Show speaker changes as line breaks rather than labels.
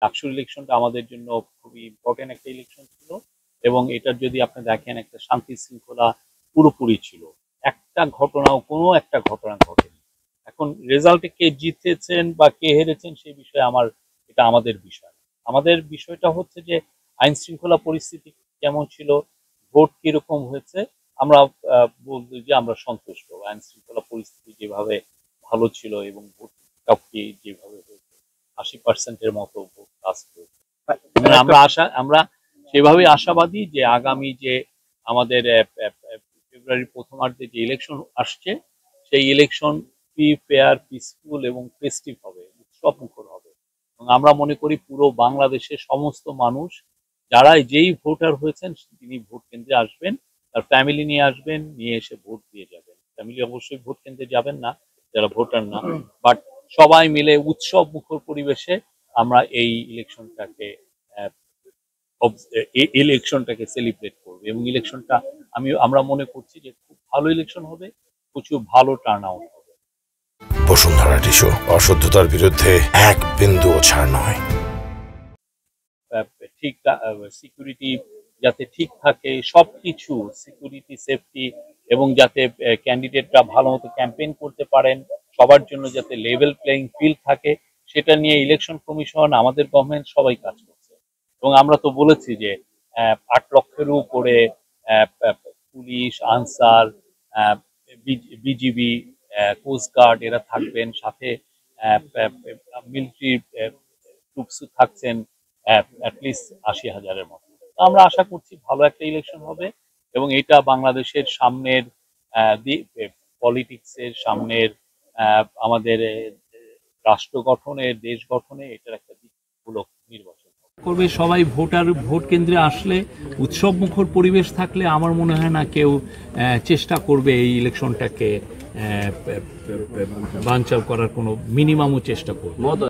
ডাকসুর ইলেকশনটা আমাদের জন্য খুবই ইম্পর্টেন্ট একটা ইলেকশন ছিল এবং এটার যদি আপনি দেখেন একটা শান্তি শৃঙ্খলা পুরোপুরি ছিল, কোনো একটা ঘটনা ঘটেনি। এখন রেজাল্টে কে জিতেছেন বা কে হেরেছেন সেই বিষয়ে এটা আমাদের বিষয় না। আমাদের বিষয়টা হচ্ছে যে আইন শৃঙ্খলা পরিস্থিতি কেমন ছিল, ভোট কিরকম হয়েছে। আমরা বলতে যে আমরা সন্তুষ্ট, আইন শৃঙ্খলা পরিস্থিতি যেভাবে ভালো ছিল এবং ভোট কাউকে যেভাবে হয়েছে 80% মতো ভোট কাস্ট হয়েছে। আমরা সেভাবেই আশাবাদী যে আগামী যে আমাদের ফেব্রুয়ারির প্রথমার্ধে যে ইলেকশন আসছে সেই ইলেকশন ফ্রি, ফেয়ার, পিসফুল এবং ফেস্টিভ হবে, উৎসব মুখর হবে। এবং আমরা মনে করি পুরো বাংলাদেশের সমস্ত মানুষ যেই ভোটার হয়েছেন তিনি ভোট কেন্দ্রে আসবেন, তার ফ্যামিলি নিয়ে আসবেন, নিয়ে এসে ভোট দিয়ে যাবেন। ফ্যামিলি অবশ্যই ভোট কেন্দ্রে যাবেন না যারা ভোটার না, বাট সবাই মিলে উৎসব মুখর পরিবেশে আমরা এই ইলেকশনটাকে সেলিব্রেট করবো এবং ইলেকশনটা আমরা মনে করছি যে খুব ভালো ইলেকশন হবে, প্রচুর ভালো টার্ন আউট হবে।
বসুন্ধরা টিস্যু, অশুদ্ধতার বিরুদ্ধে এক বিন্দুও ছাড় নয়।
ঠিক সিকিউরিটি যাতে ঠিক থাকে, সবকিছু সিকিউরিটি, সেফটি এবং যাতে ক্যান্ডিডেটরা ভালো মতো ক্যাম্পেইন করতে পারেন, সবার জন্য যাতে লেভেল প্লেইং ফিল্ড থাকে, সেটা নিয়ে ইলেকশন কমিশন, আমাদের গভর্নমেন্ট সবাই কাজ করছে। এবং আমরা তো বলেছি যে 8 লক্ষের উপরে পুলিশ, আনসার, বিজিবি, কোস্টগার্ড এরা থাকবেন, সাথে মিলিটারি ট্রুপস থাকছেন অ্যাটলিস্ট 80,000-এর মতো। আমরা আশা করছি ভালো একটা ইলেকশন হবে এবং এটা বাংলাদেশের সামনের পলিটিক্সের সামনের আমাদের রাষ্ট্র গঠনের, দেশ গঠনে এটার একটা দিকমূলক নির্বাচন করবে। সবাই ভোট কেন্দ্রে আসলে উৎসব মুখর পরিবেশ থাকলে আমার মনে হয় না কেউ চেষ্টা করবে এই ইলেকশনটাকে বানচাল করার কোনো মিনিমামও চেষ্টা করবে।